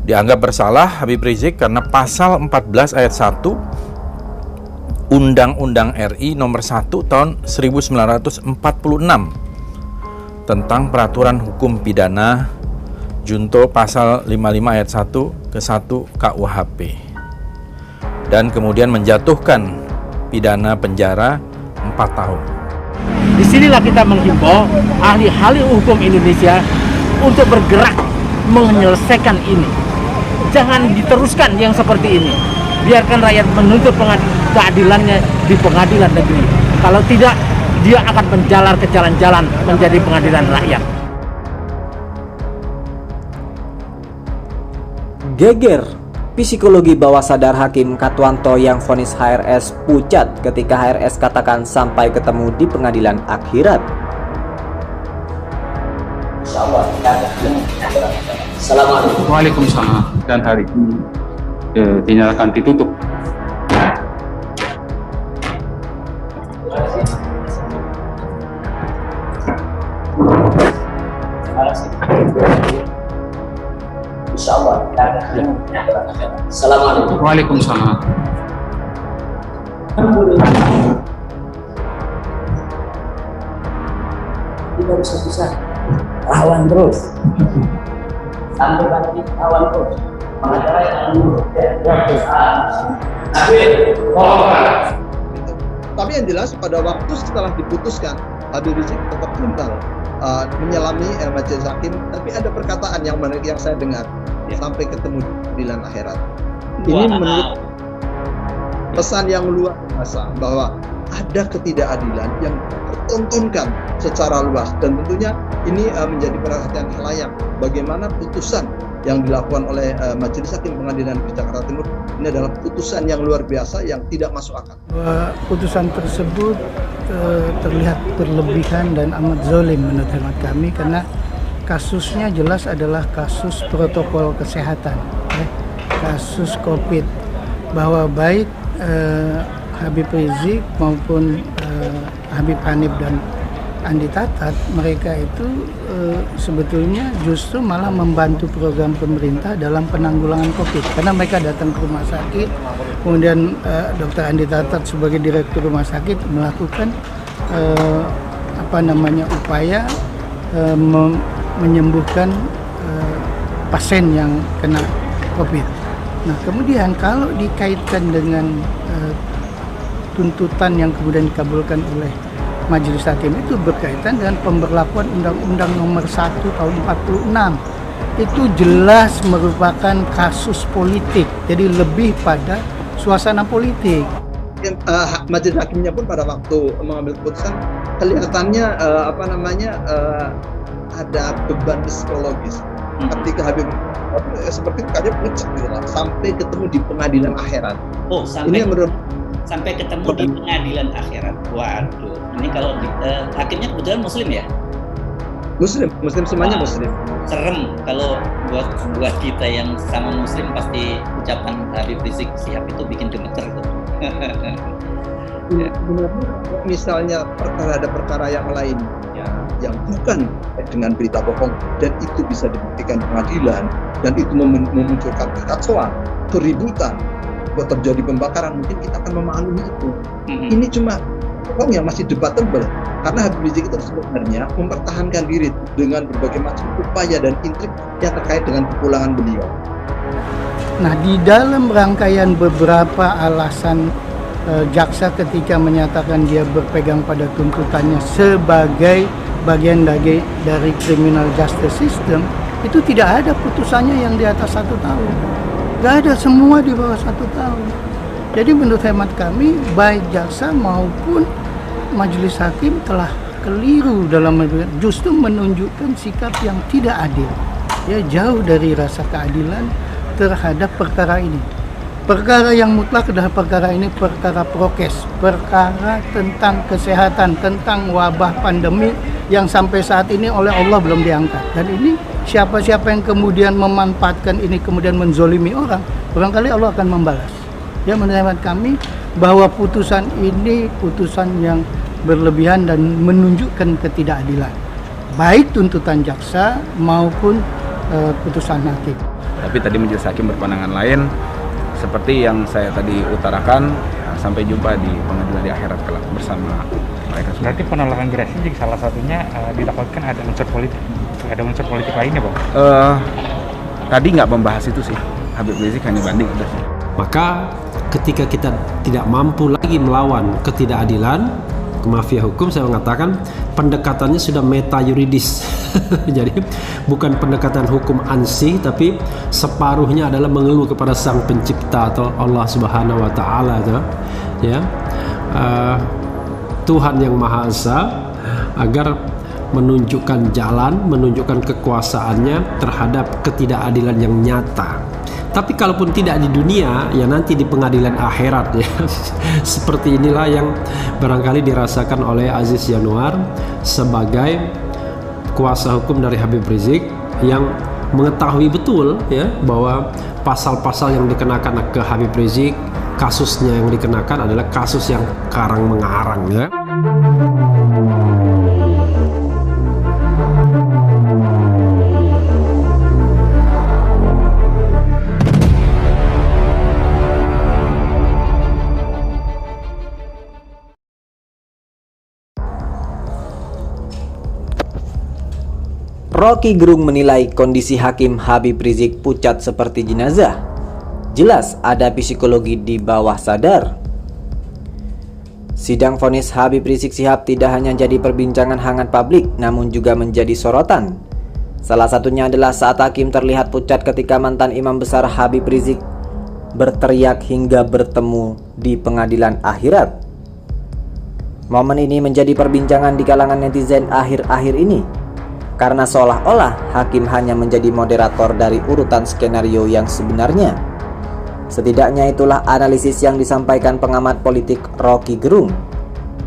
Dianggap bersalah Habib Rizik karena pasal 14 ayat 1 Undang-Undang RI nomor 1 tahun 1946 tentang peraturan hukum pidana junto pasal 55 ayat 1 ke 1 KUHP, dan kemudian menjatuhkan pidana penjara 4 tahun. Disinilah kita menghimbau ahli-ahli hukum Indonesia untuk bergerak menyelesaikan ini. Jangan diteruskan yang seperti ini. Biarkan rakyat menuntut keadilannya di pengadilan negeri. Kalau tidak, dia akan menjalar ke jalan-jalan menjadi pengadilan rakyat. Geger psikologi bawah sadar Hakim Katwanto yang vonis HRS pucat ketika HRS katakan sampai ketemu di pengadilan akhirat. Assalamualaikum. Waalaikumsalam. Dan hari ini dinyatakan ditutup. Insyaallah. Assalamualaikum. Waalaikumsalam. Tidak bisa lawan terus. Sampai pagi lawan terus. Pengacara yang Tapi yang jelas pada waktu setelah diputuskan Habib Rizik tetap kembali menyelami majelis hakim, tapi ada perkataan yang menarik yang saya dengar sampai ketemu di pengadilan akhirat. Ini menurut pesan yang luar biasa bahwa ada ketidakadilan yang dipertontonkan secara luas, dan tentunya ini menjadi perhatian khalayak. Bagaimana putusan yang dilakukan oleh Majelis Hakim Pengadilan Negeri Jakarta Timur ini adalah putusan yang luar biasa yang tidak masuk akal. Putusan tersebut terlihat berlebihan dan amat zalim menurut hemat kami, karena kasusnya jelas adalah kasus protokol kesehatan, kasus COVID, bahwa baik Habib Rizik maupun Habib Hanif dan Andi Tatat, mereka itu sebetulnya justru malah membantu program pemerintah dalam penanggulangan COVID, karena mereka datang ke rumah sakit, kemudian Dr. Andi Tatat sebagai direktur rumah sakit melakukan upaya menyembuhkan pasien yang kena COVID. Nah, kemudian kalau dikaitkan dengan tuntutan yang kemudian dikabulkan oleh Majelis Hakim itu berkaitan dengan pemberlakuan Undang-Undang Nomor 1 Tahun 46. Itu jelas merupakan kasus politik, jadi lebih pada suasana politik. Majelis Hakimnya pun pada waktu mengambil keputusan kelihatannya ada beban psikologis. Ketika Habib seperti kayak pucat gitu lah, sampai ketemu di pengadilan akhirat. Oh, sampai ketemu di pengadilan akhirat. Waduh, ini kalau hakimnya kebetulan Muslim ya? Muslim semuanya Muslim. Serem kalau buat kita yang sama Muslim, pasti ucapan Habib Rizik siap itu bikin gemeter tuh. Ya. Misalnya ada perkara yang lain yang bukan dengan berita bohong dan itu bisa dibuktikan pengadilan dan itu memunculkan kekacauan, keributan, terjadi pembakaran, mungkin kita akan memaklumi itu. Ini cuma bohong yang masih debatable, karena Habib Rizik itu sebenarnya mempertahankan diri dengan berbagai macam upaya dan intrik yang terkait dengan kepulangan beliau. Nah, di dalam rangkaian beberapa alasan jaksa ketika menyatakan dia berpegang pada tuntutannya sebagai bagian dari criminal justice system, itu tidak ada putusannya yang di atas 1 tahun. Nggak ada, semua di bawah 1 tahun. Jadi menurut hemat kami, baik jaksa maupun majelis hakim telah keliru dalam justru menunjukkan sikap yang tidak adil. Ya, jauh dari rasa keadilan terhadap perkara ini. Perkara yang mutlak adalah perkara ini perkara prokes, perkara tentang kesehatan, tentang wabah pandemi yang sampai saat ini oleh Allah belum diangkat. Dan ini siapa-siapa yang kemudian memanfaatkan ini kemudian menzolimi orang, barangkali Allah akan membalas. Ya, menurut kami bahwa putusan ini putusan yang berlebihan dan menunjukkan ketidakadilan, baik tuntutan jaksa maupun putusan hakim. Tapi tadi majelis hakim berpandangan lain, seperti yang saya tadi utarakan. Sampai jumpa di pengadilan di akhirat kelak bersama mereka semua. Berarti penolakan gerasi jika salah satunya dilakukan ada unsur politik lainnya, Bang? Tadi nggak membahas itu sih. Habib Rizik hanya banding udah. Maka ketika kita tidak mampu lagi melawan ketidakadilan, mafia hukum, saya mengatakan pendekatannya sudah meta yuridis. Jadi bukan pendekatan hukum ansih, tapi separuhnya adalah mengeluh kepada Sang Pencipta atau Allah Subhanahu wa taala, ya. Tuhan yang Maha Esa, agar menunjukkan jalan, menunjukkan kekuasaannya terhadap ketidakadilan yang nyata. Tapi kalaupun tidak di dunia, ya nanti di pengadilan akhirat, ya. Seperti inilah yang barangkali dirasakan oleh Aziz Yanuar sebagai kuasa hukum dari Habib Rizik, yang mengetahui betul, ya, bahwa pasal-pasal yang dikenakan ke Habib Rizik, kasusnya yang dikenakan adalah kasus yang karang mengarang, ya. Rocky Gerung menilai kondisi Hakim Habib Rizik pucat seperti jenazah. Jelas ada psikologi di bawah sadar. Sidang vonis Habib Rizik Syihab tidak hanya jadi perbincangan hangat publik, namun juga menjadi sorotan. Salah satunya adalah saat hakim terlihat pucat ketika mantan imam besar Habib Rizik berteriak hingga bertemu di pengadilan akhirat. Momen ini menjadi perbincangan di kalangan netizen akhir-akhir ini, karena seolah-olah hakim hanya menjadi moderator dari urutan skenario yang sebenarnya. Setidaknya itulah analisis yang disampaikan pengamat politik Rocky Gerung.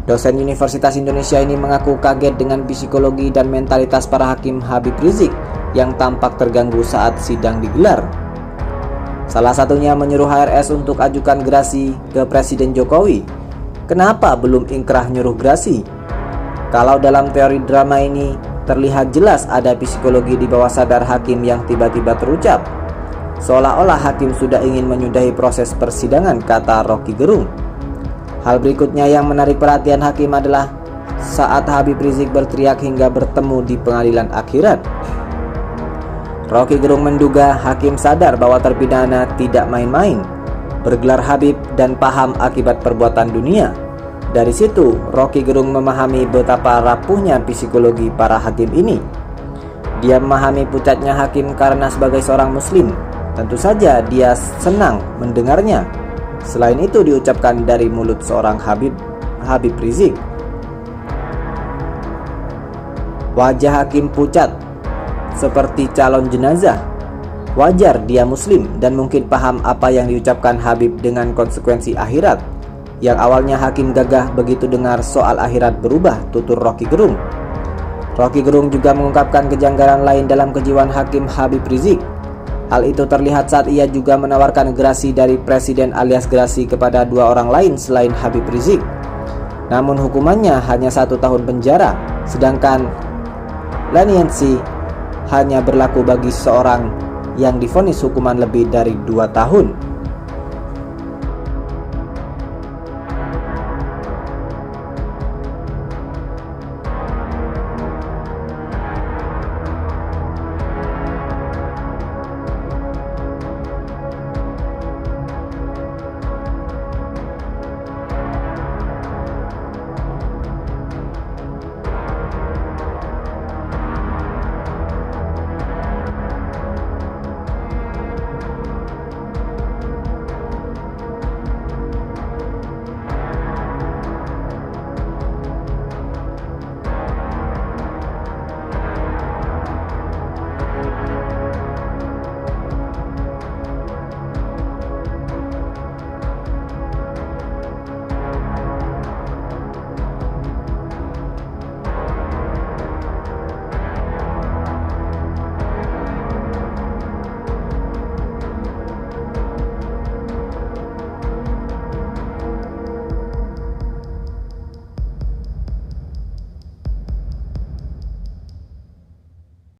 Dosen Universitas Indonesia ini mengaku kaget dengan psikologi dan mentalitas para hakim Habib Rizik yang tampak terganggu saat sidang digelar. Salah satunya menyuruh HRS untuk ajukan gerasi ke Presiden Jokowi. Kenapa belum ingkrah nyuruh gerasi? Kalau dalam teori drama ini terlihat jelas ada psikologi di bawah sadar hakim yang tiba-tiba terucap, seolah-olah hakim sudah ingin menyudahi proses persidangan, kata Rocky Gerung. Hal berikutnya yang menarik perhatian hakim adalah saat Habib Rizik berteriak hingga bertemu di pengadilan akhirat. Rocky Gerung menduga hakim sadar bahwa terpidana tidak main-main, bergelar Habib dan paham akibat perbuatan dunia. Dari situ, Rocky Gerung memahami betapa rapuhnya psikologi para hakim ini. Dia memahami pucatnya hakim karena sebagai seorang muslim, tentu saja dia senang mendengarnya. Selain itu diucapkan dari mulut seorang Habib Rizik. Wajah hakim pucat seperti calon jenazah. Wajar dia muslim dan mungkin paham apa yang diucapkan Habib dengan konsekuensi akhirat. Yang awalnya hakim gagah begitu dengar soal akhirat berubah, tutur Rocky Gerung. Rocky Gerung juga mengungkapkan kejanggalan lain dalam kejiwaan hakim Habib Rizik. Hal itu terlihat saat ia juga menawarkan gerasi dari presiden alias gerasi kepada dua orang lain selain Habib Rizik. Namun hukumannya hanya 1 tahun penjara, sedangkan leniency hanya berlaku bagi seorang yang divonis hukuman lebih dari 2 tahun.